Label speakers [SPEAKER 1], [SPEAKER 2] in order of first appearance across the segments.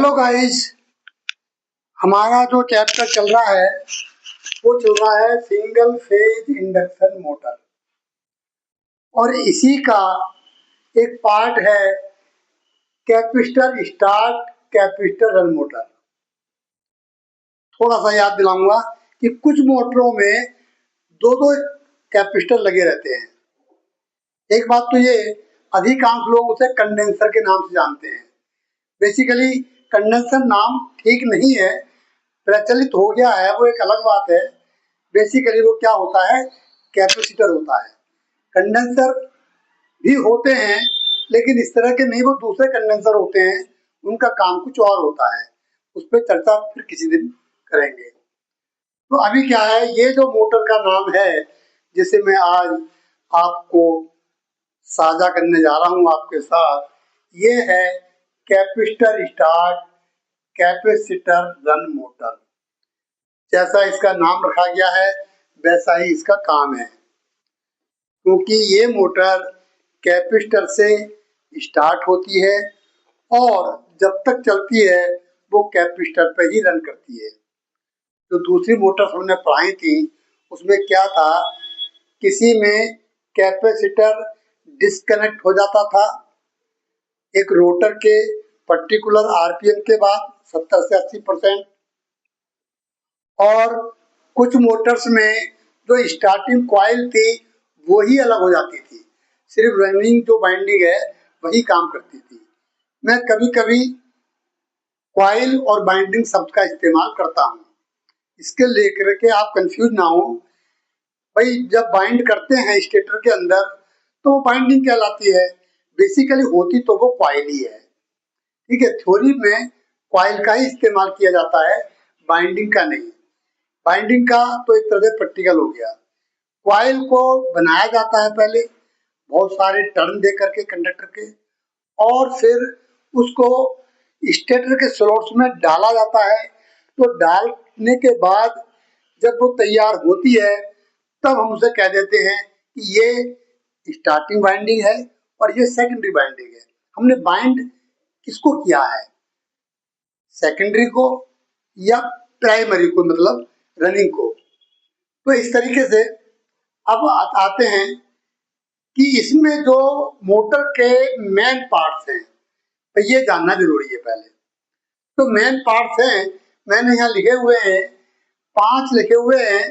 [SPEAKER 1] Hello guys, हमारा जो chapter चल रहा है वो चल रहा है सिंगल फेज इंडक्शन मोटर और इसी का एक पार्ट है capacitor start capacitor run motor. थोड़ा सा याद दिलाऊंगा कि कुछ मोटरों में दो दो कैपेसिटर लगे रहते हैं। एक बात तो ये, अधिकांश लोग उसे कंडेंसर के नाम से जानते हैं। बेसिकली कंडेंसर नाम ठीक नहीं है, प्रचलित हो गया है, वो एक अलग बात है। बेसिकली वो क्या होता है, कैपेसिटर होता है। कंडेंसर भी होते हैं लेकिन इस तरह के नहीं, वो दूसरे कंडेंसर होते हैं, उनका काम कुछ और होता है। उस पर चर्चा फिर किसी दिन करेंगे। तो अभी क्या है, ये जो मोटर का नाम है जिसे मैं आज आपको साझा करने जा रहा हूँ आपके साथ, ये है capacitor start capacitor run motor. जैसा इसका नाम रखा गया है वैसा ही इसका काम है, क्योंकि ये मोटर कैपेसिटर से स्टार्ट होती है और जब तक चलती है वो कैपेसिटर पे ही रन करती है। जो दूसरी मोटर्स हमने पढ़ाई थी उसमें क्या था, किसी में कैपेसिटर डिस्कनेक्ट हो जाता था एक रोटर के पर्टिकुलर आरपीएम के बाद 70 से 80%, और कुछ मोटर्स में जो स्टार्टिंग कॉइल थी वो ही अलग हो जाती थी, सिर्फ रनिंग जो वाइंडिंग है वही काम करती थी। मैं कभी कभी कॉइल और बाइंडिंग शब्द का इस्तेमाल करता हूँ, इसके लेकर के आप कंफ्यूज ना हो। भाई जब बाइंड करते हैं स्टेटर के अंदर तो वो बाइंडिंग कहलाती है, बेसिकली होती तो वो कॉइल ही है। ठीक है, थ्योरी में कॉइल का ही इस्तेमाल किया जाता है, बाइंडिंग का नहीं। बाइंडिंग का तो एक तरह से प्रैक्टिकल हो गया। कॉइल को बनाया जाता है पहले बहुत सारे टर्न दे करके कंडक्टर के, और फिर उसको स्टेटर के स्लॉट्स में डाला जाता है। तो डालने के बाद जब वो तैयार होती है तब हम उसे कह देते हैं कि ये स्टार्टिंग बाइंडिंग है और ये सेकेंडरी बाइंडिंग है। हमने बाइंड किसको किया है, सेकेंडरी को या प्राइमरी को, मतलब रनिंग को। तो इस तरीके से अब आते हैं कि इसमें जो मोटर के मेन पार्ट्स हैं तो ये जानना जरूरी है पहले। तो मेन पार्ट्स हैं, मैंने यहाँ लिखे हुए हैं, 5 लिखे हुए हैं।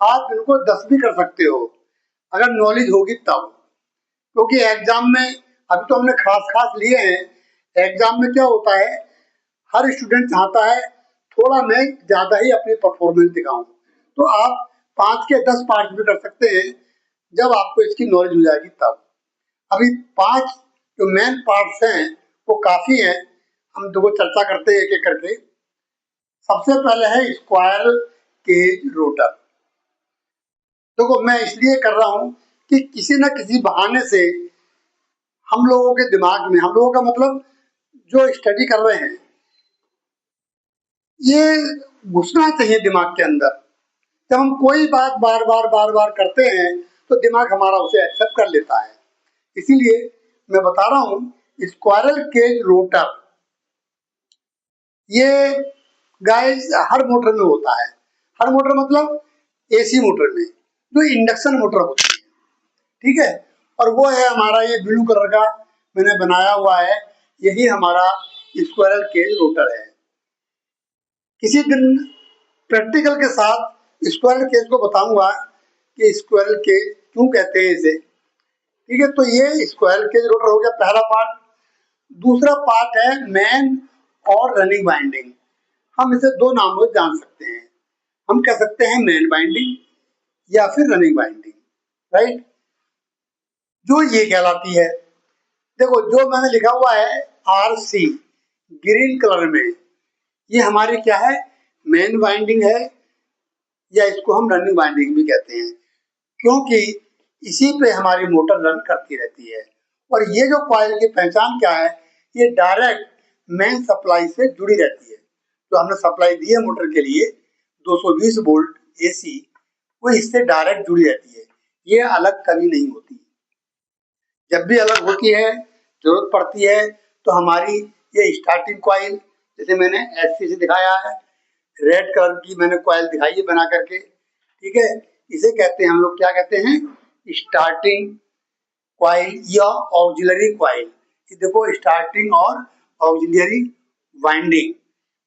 [SPEAKER 1] आप इनको 10 भी कर सकते हो अगर नॉलेज होगी तब, क्योंकि एग्जाम में अभी तो हमने खास खास लिए हैं। एग्जाम में क्या होता है, हर स्टूडेंट चाहता है थोड़ा मैं ज्यादा ही अपनी परफॉर्मेंस दिखाऊं, तो आप 5 के 10 पार्ट भी कर सकते हैं जब आपको इसकी नॉलेज हो जाएगी तब। अभी 5 जो मेन पार्ट्स हैं वो काफी हैं, हम दो चर्चा करते हैं एक एक करके। सबसे पहले है स्क्वायरल केज रोटर। देखो मैं इसलिए कर रहा हूं कि किसी न किसी बहाने से हम लोगों के दिमाग में, हम लोगों का मतलब जो स्टडी कर रहे हैं, ये घुसना चाहिए दिमाग के अंदर। जब हम कोई बात बार बार करते हैं तो दिमाग हमारा उसे एक्सेप्ट कर लेता है। इसीलिए मैं बता रहा हूं स्क्वायरल केज रोटर, ये गाइस हर मोटर में होता है। हर मोटर मतलब एसी मोटर में, जो इंडक्शन मोटर होती है, ठीक है। और वो है हमारा ये ब्लू कलर का मैंने बनाया हुआ है, यही हमारा स्क्वायरल केज रोटर है। किसी दिन प्रैक्टिकल के साथ स्क्वायरल केज को बताऊंगा कि स्क्वायरल केज क्यों कहते हैं इसे। ठीक है, तो ये स्क्वायरल केज रोटर हो गया पहला पार्ट। दूसरा पार्ट है मेन और रनिंग बाइंडिंग। हम इसे दो नामों से जान सकते हैं, हम कह सकते हैं मेन बाइंडिंग या फिर रनिंग बाइंडिंग, राइट। जो ये कहलाती है, देखो जो मैंने लिखा हुआ है आरसी ग्रीन कलर में, ये हमारी क्या है, मेन बाइंडिंग है, या इसको हम रनिंग बाइंडिंग भी कहते हैं, क्योंकि इसी पे हमारी मोटर रन करती रहती है। और ये जो कॉइल की पहचान क्या है, ये डायरेक्ट मेन सप्लाई से जुड़ी रहती है। तो हमने सप्लाई दी है मोटर के लिए 220 वोल्ट एसी, वो इससे डायरेक्ट जुड़ी रहती है, ये अलग कभी नहीं होती। जब भी अलग होती है, जरूरत पड़ती है, तो हमारी ये स्टार्टिंग कॉइल जैसे मैंने SC से दिखाया है, रेड कलर की मैंने कॉइल दिखाई है बना करके, ठीक है। इसे कहते हैं हम लोग, क्या कहते हैं, स्टार्टिंग कॉइल या ऑक्सिलरी कॉइल। ये देखो, स्टार्टिंग और ऑक्सिलरी वाइंडिंग।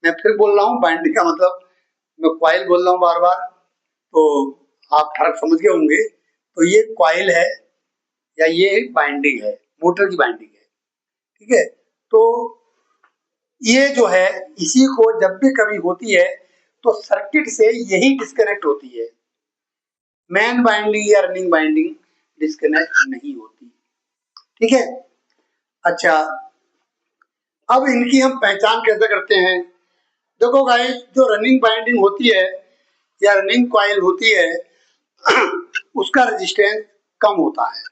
[SPEAKER 1] मैं फिर बोल रहा हूँ, वाइंडिंग का मतलब मैं कॉइल बोल रहा हूँ बार बार, तो आप फर्क समझ गए होंगे। तो ये कॉइल है या ये वाइंडिंग है, मोटर की वाइंडिंग है, ठीक है। तो ये जो है, इसी को जब भी कभी होती है तो सर्किट से यही डिस्कनेक्ट होती है, मेन वाइंडिंग या रनिंग वाइंडिंग डिस्कनेक्ट नहीं होती, ठीक है। अच्छा, अब इनकी हम पहचान कैसे करते हैं? देखो गाइस, जो रनिंग वाइंडिंग होती है या रनिंग कॉइल होती है उसका रेजिस्टेंस कम होता है।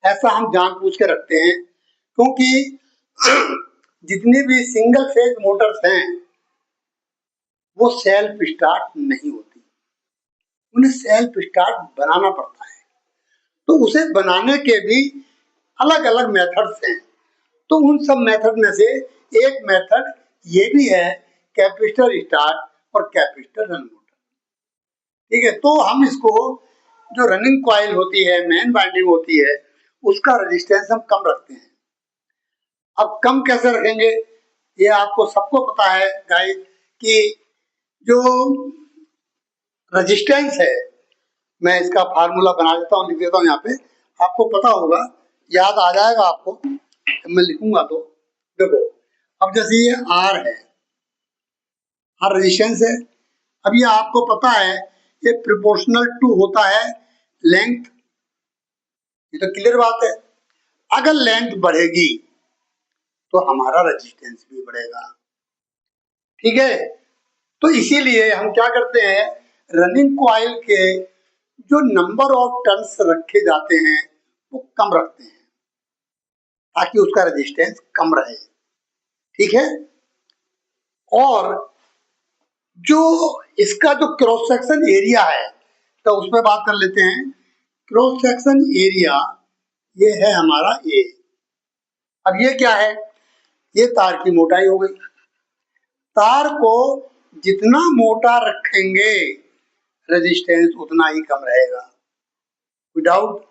[SPEAKER 1] ऐसा हम जानबूझ के रखते हैं, क्योंकि जितनी भी सिंगल फेज मोटर्स हैं वो सेल्फ स्टार्ट नहीं होती, उन्हें सेल्फ स्टार्ट बनाना पड़ता है। तो उसे बनाने के भी अलग अलग मेथड्स हैं। तो उन सब मेथड में से एक मेथड ये भी है, कैपेसिटर स्टार्ट और कैपेसिटर रन मोटर, ठीक है। तो हम इसको, जो रनिंग कॉइल होती है, मेन वाइंडिंग होती है, उसका रेजिस्टेंस हम कम रखते हैं। अब कम कैसे रखेंगे? ये आपको सबको पता है गाइस कि जो रेजिस्टेंस है, मैं इसका फार्मूला बना देता हूँ, लिख देता हूँ यहाँ पे, आपको पता होगा, याद आ जाएगा आपको जब मैं लिखूंगा तो। देखो, अब जैसे ये R है, R रेजिस्टेंस है। अब ये आपको पता है, ये प्रोपोर्शनल टू होता है लेंथ, ये तो क्लियर बात है। अगर लेंथ बढ़ेगी तो हमारा रेजिस्टेंस भी बढ़ेगा, ठीक है। तो इसीलिए हम क्या करते हैं, रनिंग कॉइल के जो नंबर ऑफ टर्न्स रखे जाते हैं वो कम रखते हैं, ताकि उसका रेजिस्टेंस कम रहे, ठीक है। और जो इसका जो क्रॉस सेक्शन एरिया है, तो उस पर बात कर लेते हैं। क्रॉस सेक्शन एरिया ये है हमारा A। अब ये क्या है? ये तार की मोटाई हो गई। तार को जितना मोटा रखेंगे रेजिस्टेंस उतना ही कम रहेगा, विदाउट।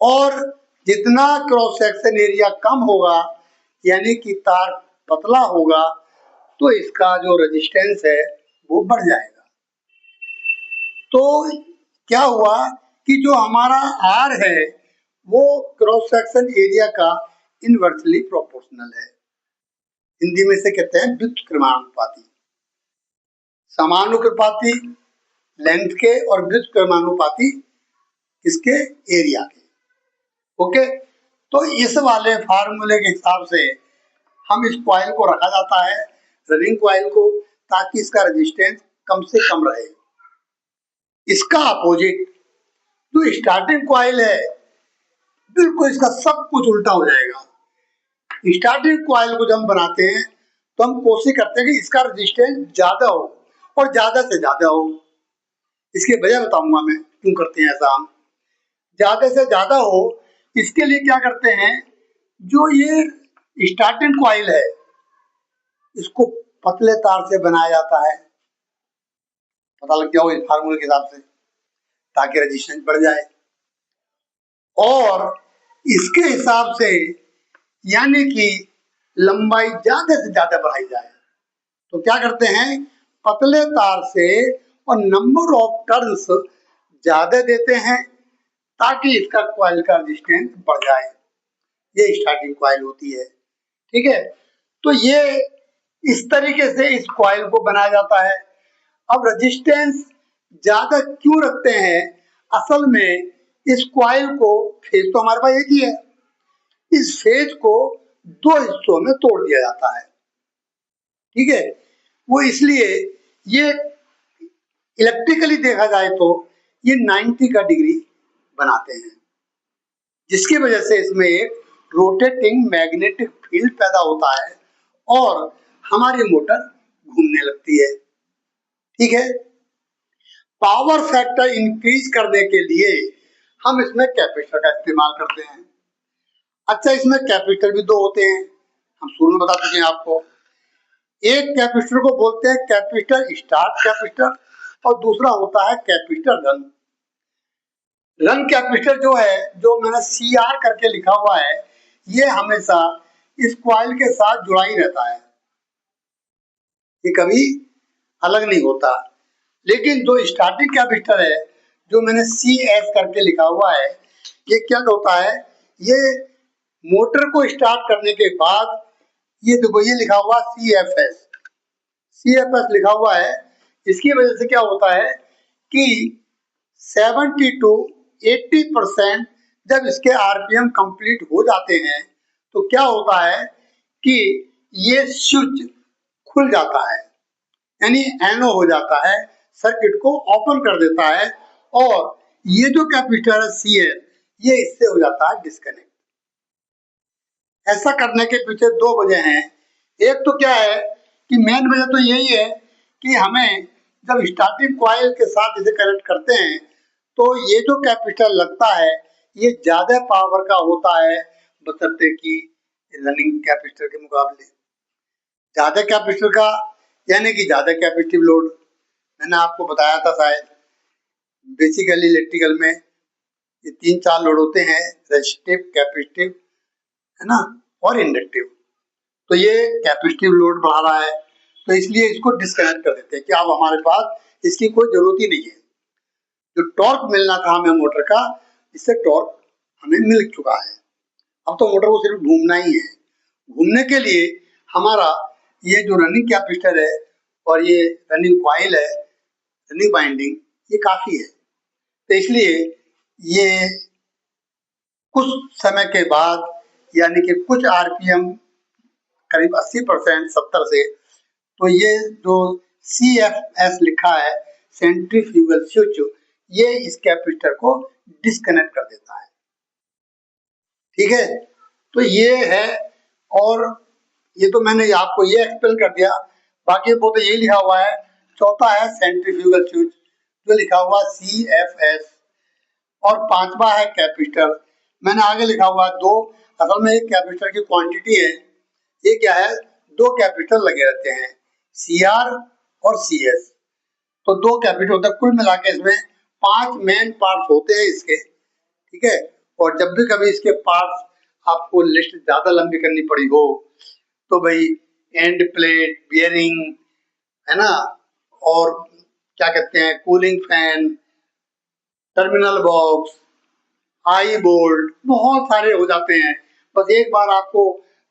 [SPEAKER 1] और जितना क्रॉस सेक्शन एरिया कम होगा, यानी कि तार पतला होगा, तो इसका जो रेजिस्टेंस है वो बढ़ जाएगा। तो क्या हुआ कि जो हमारा R है वो क्रॉस सेक्शन एरिया का इनवर्सली प्रोपोर्शनल है। हिंदी में से कहते हैं व्युत्क्रमानुपाती, समानुपाती लेंथ के और व्युत्क्रमानुपाती इसके एरिया के, ओके। तो इस वाले फार्मूले के हिसाब से हम इस कॉइल को रखा जाता है, रनिंग कॉइल को, ताकि इसका रेजिस्टेंस कम से कम रहे। इसका अपोजिट जो स्टार्टिंग कॉइल है, बिल्कुल इसका सब कुछ उल्टा हो जाएगा। स्टार्टिंग कॉइल को जब हम बनाते हैं तो हम कोशिश करते हैं कि इसका रेजिस्टेंस ज्यादा हो और ज्यादा से ज्यादा हो। इसकी वजह बताऊंगा मैं क्यों करते हैं ऐसा। हम ज्यादा से ज्यादा हो, इसके लिए क्या करते हैं, जो ये स्टार्टिंग कॉइल है इसको पतले तार से बनाया जाता है, पता लग गया हो इस फार्मूले के हिसाब से, ताकि रेजिस्टेंस बढ़ जाए। और इसके हिसाब से यानी कि लंबाई ज्यादा से ज्यादा बढ़ाई जाए, तो क्या करते हैं, पतले तार से और नंबर ऑफ टर्न्स ज्यादा देते हैं, ताकि इसका कॉइल का रेजिस्टेंस बढ़ जाए। ये स्टार्टिंग कॉइल होती है, ठीक है। तो ये इस तरीके से इस कॉइल को बनाया जाता है। अब रेजिस्टेंस ज्यादा क्यों रखते हैं? असल में इस कॉइल को, फेज तो हमारे पास एक ही है, इस फेज को दो हिस्सों में तोड़ दिया जाता है, ठीक है। वो इसलिए, ये इलेक्ट्रिकली देखा जाए तो ये 90 का डिग्री बनाते हैं, जिसकी वजह से इसमें एक रोटेटिंग मैग्नेटिक फील्ड पैदा होता है और हमारी मोटर घूमने लगती है, ठीक है। पावर फैक्टर इंक्रीज करने के लिए हम इसमें कैपेसिटर का इस्तेमाल करते हैं। अच्छा, इसमें कैपेसिटर भी दो होते हैं, हम शुरू में बता चुके हैं आपको। एक कैपेसिटर को बोलते हैं कैपेसिटर स्टार्ट कैपेसिटर और दूसरा होता है कैपेसिटर रन। रन कैपेसिटर जो है, जो मैंने सी आर करके लिखा हुआ है, ये हमेशा इस कॉइल के साथ जुड़ा ही रहता है, ये कभी अलग नहीं होता। लेकिन जो स्टार्टिंग कैपेसिटर है, जो मैंने सी एस करके लिखा हुआ है, ये क्या होता है, ये मोटर को स्टार्ट करने के बाद, ये देखो ये लिखा हुआ C F S, C F S लिखा हुआ है। इसकी वजह से क्या होता है कि 70 टू 80% जब इसके आरपीएम कंप्लीट हो जाते हैं तो क्या होता है कि ये स्विच खुल जाता है, यानी एनो हो जाता है, सर्किट को ओपन कर देता है और ये जो कैपेसिटर है सी एस, ये इससे हो जाता है डिस्कनेक्ट। ऐसा करने के पीछे दो वजह हैं। एक तो क्या है कि मेन वजह तो यही है कि हमें जब स्टार्टिंग कॉइल के साथ इसे कनेक्ट करते हैं तो ये जो कैपेसिटर लगता है ये ज्यादा पावर का होता है बशर्ते कि रनिंग कैपेसिटर के मुकाबले। ज्यादा कैपेसिटर का यानी कि ज्यादा कैपेसिटिव लोड, मैंने आपको बताया था शायद, बेसिकली इलेक्ट्रिकल में ये 3-4 लोड होते हैं, रेजिस्टिव, कैपेसिटिव, है ना, और इंडक्टिव। तो ये कैपेसिटिव लोड बढ़ा रहा है तो इसलिए इसको डिस्कनेक्ट कर देते हैं कि अब हमारे पास इसकी कोई जरूरत ही नहीं है। जो टॉर्क मिलना था हमें मोटर का, इससे टॉर्क हमें मिल चुका है। अब तो मोटर को सिर्फ घूमना ही है। घूमने के लिए हमारा ये जो रनिंग कैपेसिटर है और ये रनिंग कॉइल है, रनिंग वाइंडिंग, ये काफी है। तो इसलिए ये कुछ समय के बाद, यानी कि कुछ आरपीएम करीब 80% 70 से, तो ये जो सी एफ एस लिखा है सेंट्रीफ्यूगल स्विच, ये इस कैपेसिटर को डिस्कनेक्ट कर देता है। ठीक है, तो ये है। और ये तो मैंने आपको ये एक्सप्लेन कर दिया, बाकी वो तो ये लिखा हुआ है। चौथा है सेंट्रीफ्यूगल स्विच जो लिखा हुआ सी एफ एस, और पांचवा है कैपेसिटर, मैंने आगे लिखा हुआ है दो। असल में एक कैपेसिटर की क्वांटिटी है, ये क्या है, दो कैपेसिटर लगे रहते हैं, सी आर और सी एस। तो दो कैपेसिटर होते हैं, कुल मिला के इसमें 5 मेन पार्ट होते हैं इसके। ठीक है, और जब भी कभी इसके पार्ट्स आपको लिस्ट ज्यादा लंबी करनी पड़ी हो तो भाई एंड प्लेट, बियरिंग, है ना, और क्या कहते हैं, कूलिंग फैन, टर्मिनल बॉक्स, आई बोल्ट, बहुत सारे हो जाते हैं। बस एक बार आपको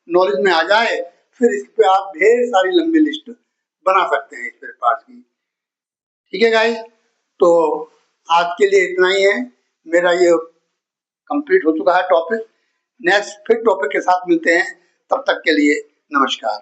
[SPEAKER 1] नॉलेज में आ जाए फिर इस पे आप ढेर सारी लंबी लिस्ट बना सकते हैं स्पेयर पार्ट्स की। ठीक है गाइस, तो आज के लिए इतना ही है। मेरा ये कंप्लीट हो चुका है टॉपिक। नेक्स्ट फिर टॉपिक के साथ मिलते हैं, तब तक के लिए नमस्कार।